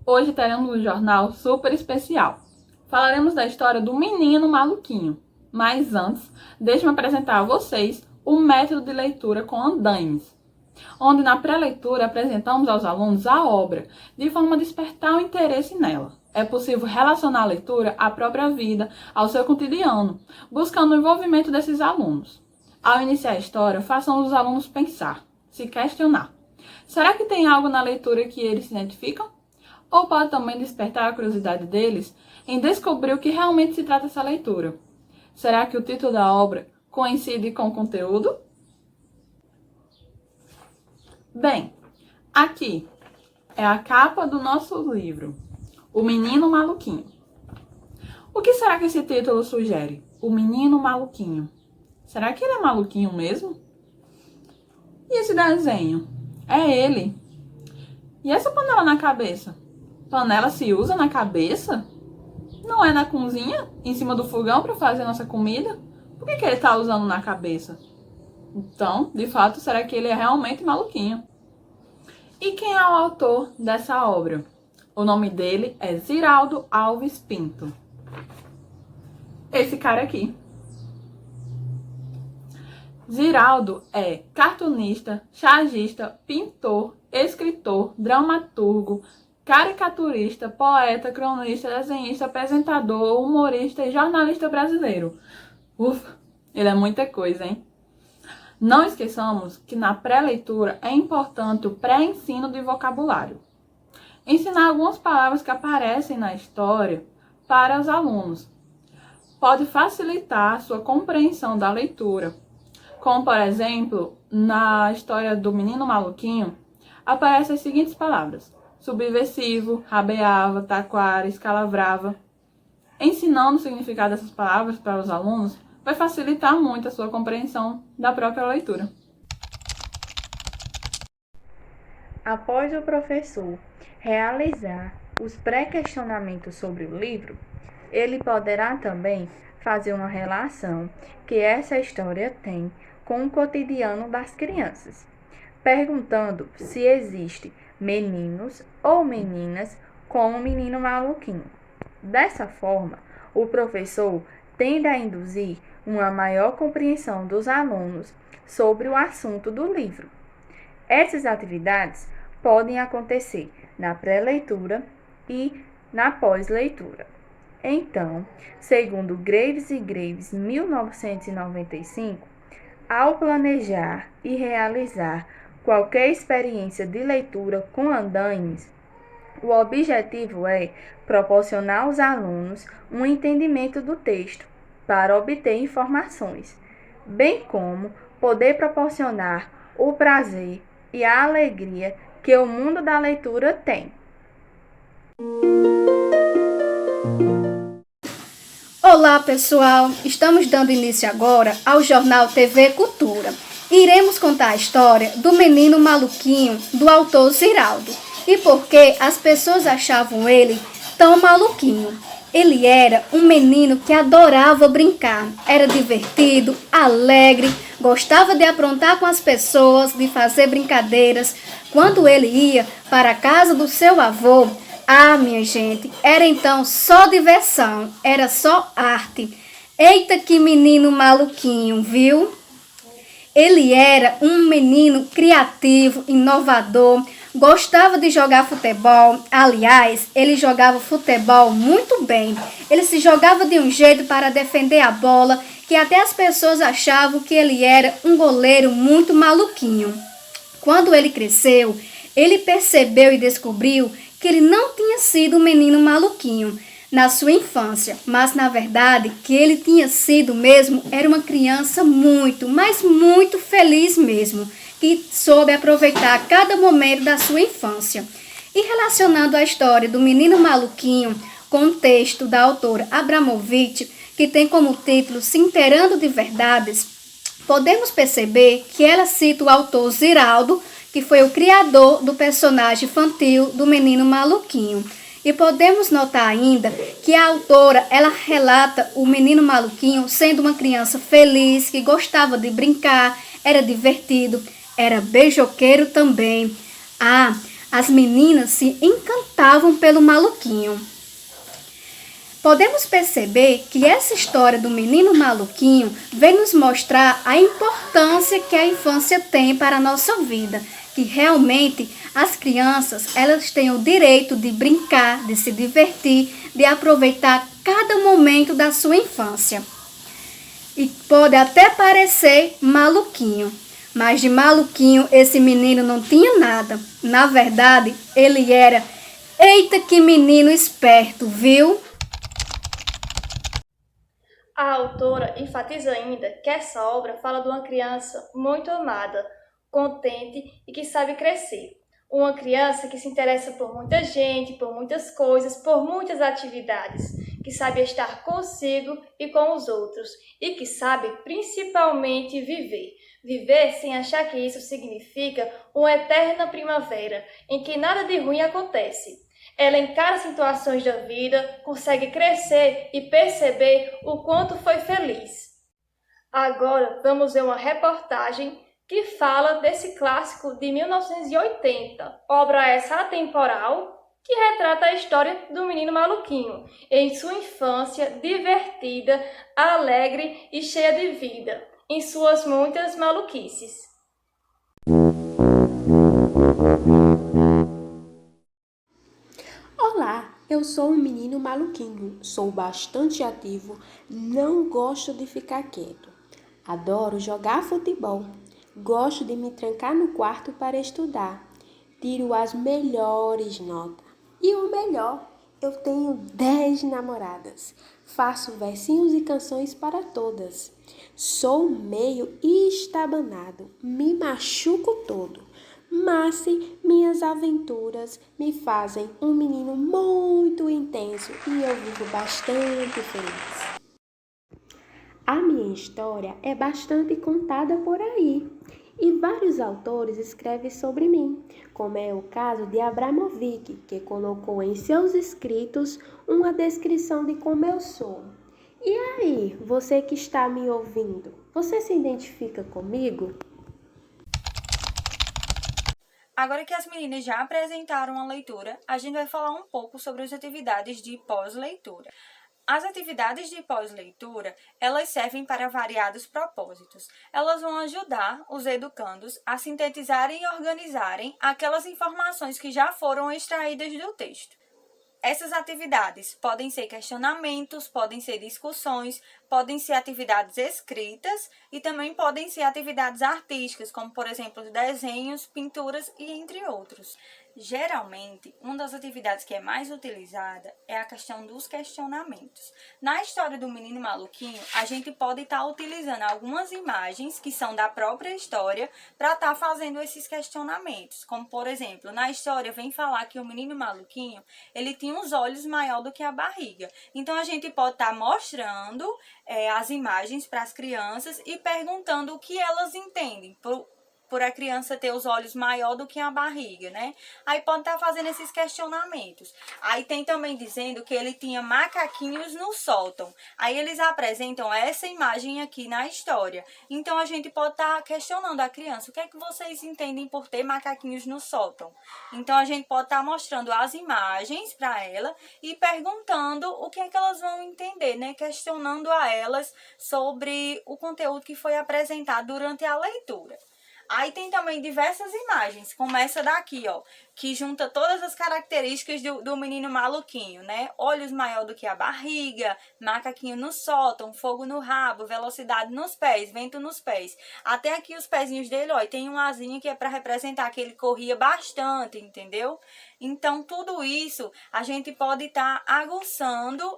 Hoje teremos um jornal super especial. Falaremos da história do menino maluquinho. Mas antes, deixe-me apresentar a vocês o método de leitura com andaimes, onde na pré-leitura apresentamos aos alunos a obra, de forma a despertar o interesse nela. É possível relacionar a leitura à própria vida, ao seu cotidiano, buscando o envolvimento desses alunos. Ao iniciar a história, façam os alunos pensar, se questionar. Será que tem algo na leitura que eles se identificam? Ou pode também despertar a curiosidade deles em descobrir o que realmente se trata essa leitura. Será que o título da obra coincide com o conteúdo? Bem, aqui é a capa do nosso livro, O Menino Maluquinho. O que será que esse título sugere? O Menino Maluquinho. Será que ele é maluquinho mesmo? E esse desenho? É ele. E essa panela na cabeça? Panela se usa na cabeça? Não é na cozinha? Em cima do fogão para fazer nossa comida? Por que ele está usando na cabeça? Então, de fato, será que ele é realmente maluquinho? E quem é o autor dessa obra? O nome dele é Ziraldo Alves Pinto. Esse cara aqui. Ziraldo é cartunista, chargista, pintor, escritor, dramaturgo, caricaturista, poeta, cronista, desenhista, apresentador, humorista e jornalista brasileiro. Ufa, ele é muita coisa, hein? Não esqueçamos que na pré-leitura é importante o pré-ensino de vocabulário. Ensinar algumas palavras que aparecem na história para os alunos pode facilitar a sua compreensão da leitura. Como, por exemplo, na história do Menino Maluquinho, aparecem as seguintes palavras: subversivo, rabeava, taquara, escalavrava. Ensinando o significado dessas palavras para os alunos vai facilitar muito a sua compreensão da própria leitura. Após o professor realizar os pré-questionamentos sobre o livro, ele poderá também fazer uma relação que essa história tem com o cotidiano das crianças, perguntando se existe meninos ou meninas como o menino maluquinho. Dessa forma, o professor tende a induzir uma maior compreensão dos alunos sobre o assunto do livro. Essas atividades podem acontecer na pré-leitura e na pós-leitura. Então, segundo Graves e Graves, 1995, ao planejar e realizar qualquer experiência de leitura com andaimes, o objetivo é proporcionar aos alunos um entendimento do texto para obter informações, bem como poder proporcionar o prazer e a alegria que o mundo da leitura tem. Olá pessoal, estamos dando início agora ao Jornal TV Cultura. Iremos contar a história do menino maluquinho do autor Ziraldo e por que as pessoas achavam ele tão maluquinho. Ele era um menino que adorava brincar, era divertido, alegre, gostava de aprontar com as pessoas, de fazer brincadeiras. Quando ele ia para a casa do seu avô, minha gente, era então só diversão, era só arte. Eita que menino maluquinho, viu? Ele era um menino criativo, inovador, gostava de jogar futebol. Aliás, ele jogava futebol muito bem. Ele se jogava de um jeito para defender a bola que até as pessoas achavam que ele era um goleiro muito maluquinho. Quando ele cresceu, ele percebeu e descobriu que ele não tinha sido um menino maluquinho na sua infância, mas na verdade que ele tinha sido mesmo, era uma criança muito, mas muito feliz mesmo, que soube aproveitar cada momento da sua infância. E relacionando a história do menino maluquinho com o texto da autora Abramovic, que tem como título Se Inteirando de Verdades, podemos perceber que ela cita o autor Ziraldo, que foi o criador do personagem infantil do menino maluquinho. E podemos notar ainda que a autora, ela relata o menino maluquinho sendo uma criança feliz, que gostava de brincar, era divertido, era beijoqueiro também. As meninas se encantavam pelo maluquinho. Podemos perceber que essa história do menino maluquinho vem nos mostrar a importância que a infância tem para a nossa vida, que realmente as crianças elas têm o direito de brincar, de se divertir, de aproveitar cada momento da sua infância. E pode até parecer maluquinho, mas de maluquinho esse menino não tinha nada. Na verdade, ele era, eita que menino esperto, viu? A autora enfatiza ainda que essa obra fala de uma criança muito amada, contente e que sabe crescer. Uma criança que se interessa por muita gente, por muitas coisas, por muitas atividades, que sabe estar consigo e com os outros e que sabe principalmente viver. Viver sem achar que isso significa uma eterna primavera, em que nada de ruim acontece. Ela encara situações da vida, consegue crescer e perceber o quanto foi feliz. Agora vamos ver uma reportagem que fala desse clássico de 1980, obra essa atemporal que retrata a história do menino maluquinho em sua infância divertida, alegre e cheia de vida, em suas muitas maluquices. Olá, eu sou um menino maluquinho, sou bastante ativo, não gosto de ficar quieto. Adoro jogar futebol, gosto de me trancar no quarto para estudar, tiro as melhores notas. E o melhor, eu tenho 10 namoradas, faço versinhos e canções para todas. Sou meio estabanado, me machuco todo. Mas minhas aventuras me fazem um menino muito intenso e eu vivo bastante feliz. A minha história é bastante contada por aí e vários autores escrevem sobre mim, como é o caso de Abramovic, que colocou em seus escritos uma descrição de como eu sou. E aí, você que está me ouvindo, você se identifica comigo? Agora que as meninas já apresentaram a leitura, a gente vai falar um pouco sobre as atividades de pós-leitura. As atividades de pós-leitura, elas servem para variados propósitos. Elas vão ajudar os educandos a sintetizarem e organizarem aquelas informações que já foram extraídas do texto. Essas atividades podem ser questionamentos, podem ser discussões, podem ser atividades escritas e também podem ser atividades artísticas, como, por exemplo, desenhos, pinturas e entre outros. Geralmente, uma das atividades que é mais utilizada é a questão dos questionamentos. Na história do menino maluquinho, a gente pode estar utilizando algumas imagens que são da própria história para estar fazendo esses questionamentos. Como, por exemplo, na história vem falar que o menino maluquinho, ele tinha os olhos maior do que a barriga. Então, a gente pode estar mostrando as imagens para as crianças e perguntando o que elas entendem por a criança ter os olhos maior do que a barriga, né? Aí pode estar fazendo esses questionamentos. Aí tem também dizendo que ele tinha macaquinhos no sótão. Aí eles apresentam essa imagem aqui na história. Então a gente pode estar questionando a criança, o que é que vocês entendem por ter macaquinhos no sótão? Então a gente pode estar mostrando as imagens para ela e perguntando o que é que elas vão entender, né? Questionando a elas sobre o conteúdo que foi apresentado durante a leitura. Aí tem também diversas imagens, como essa daqui, ó, que junta todas as características do menino maluquinho, né? Olhos maior do que a barriga, macaquinho no sótão, fogo no rabo, velocidade nos pés, vento nos pés. Até aqui os pezinhos dele, ó, e tem uma asinha que é para representar que ele corria bastante, entendeu? Então, tudo isso a gente pode estar aguçando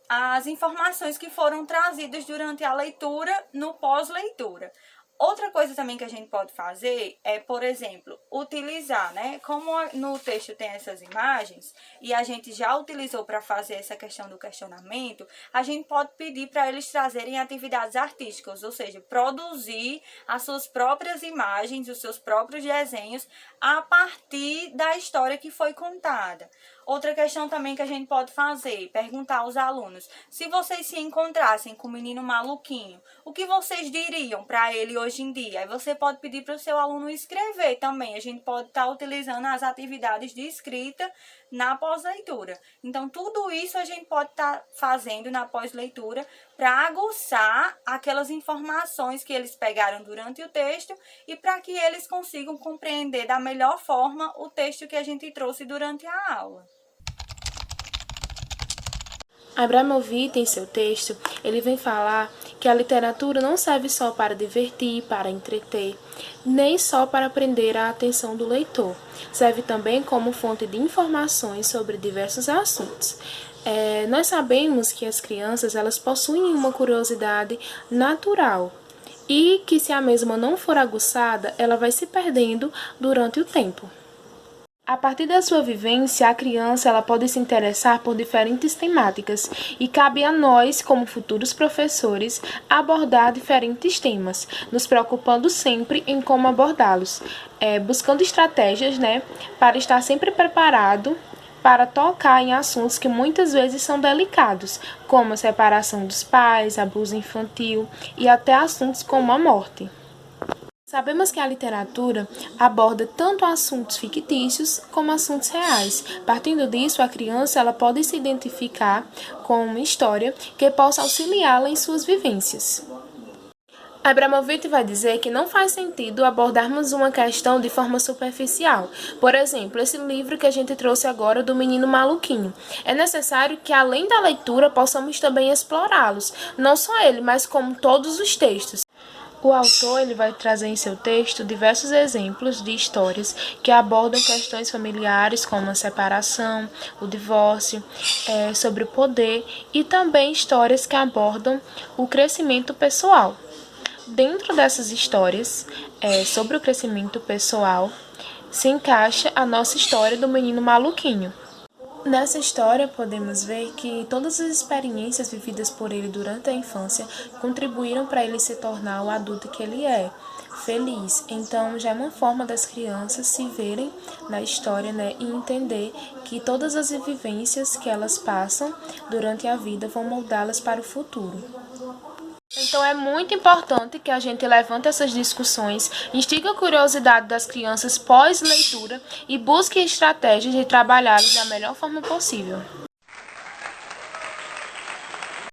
as informações que foram trazidas durante a leitura no pós-leitura. Outra coisa também que a gente pode fazer é, por exemplo, utilizar, né? Como no texto tem essas imagens e a gente já utilizou para fazer essa questão do questionamento, a gente pode pedir para eles trazerem atividades artísticas, ou seja, produzir as suas próprias imagens, os seus próprios desenhos a partir da história que foi contada. Outra questão também que a gente pode fazer, perguntar aos alunos, se vocês se encontrassem com o menino maluquinho, o que vocês diriam para ele hoje em dia? Aí você pode pedir para o seu aluno escrever também. A gente pode estar utilizando as atividades de escrita na pós-leitura. Então, tudo isso a gente pode estar fazendo na pós-leitura para aguçar aquelas informações que eles pegaram durante o texto e para que eles consigam compreender da melhor forma o texto que a gente trouxe durante a aula. Abramovich, em seu texto, ele vem falar que a literatura não serve só para divertir, para entreter, nem só para prender a atenção do leitor. Serve também como fonte de informações sobre diversos assuntos. Nós sabemos que as crianças elas possuem uma curiosidade natural e que, se a mesma não for aguçada, ela vai se perdendo durante o tempo. A partir da sua vivência, a criança ela pode se interessar por diferentes temáticas e cabe a nós, como futuros professores, abordar diferentes temas, nos preocupando sempre em como abordá-los, buscando estratégias, para estar sempre preparado para tocar em assuntos que muitas vezes são delicados, como a separação dos pais, abuso infantil e até assuntos como a morte. Sabemos que a literatura aborda tanto assuntos fictícios como assuntos reais. Partindo disso, a criança ela pode se identificar com uma história que possa auxiliá-la em suas vivências. Abramovich vai dizer que não faz sentido abordarmos uma questão de forma superficial. Por exemplo, esse livro que a gente trouxe agora do Menino Maluquinho. É necessário que, além da leitura, possamos também explorá-los. Não só ele, mas como todos os textos. O autor ele vai trazer em seu texto diversos exemplos de histórias que abordam questões familiares como a separação, o divórcio, sobre o poder e também histórias que abordam o crescimento pessoal. Dentro dessas histórias sobre o crescimento pessoal se encaixa a nossa história do Menino Maluquinho. Nessa história, podemos ver que todas as experiências vividas por ele durante a infância contribuíram para ele se tornar o adulto que ele é, feliz. Então, já é uma forma das crianças se verem na história, e entender que todas as vivências que elas passam durante a vida vão moldá-las para o futuro. Então é muito importante que a gente levante essas discussões, instigue a curiosidade das crianças pós-leitura e busque estratégias de trabalhá-las da melhor forma possível.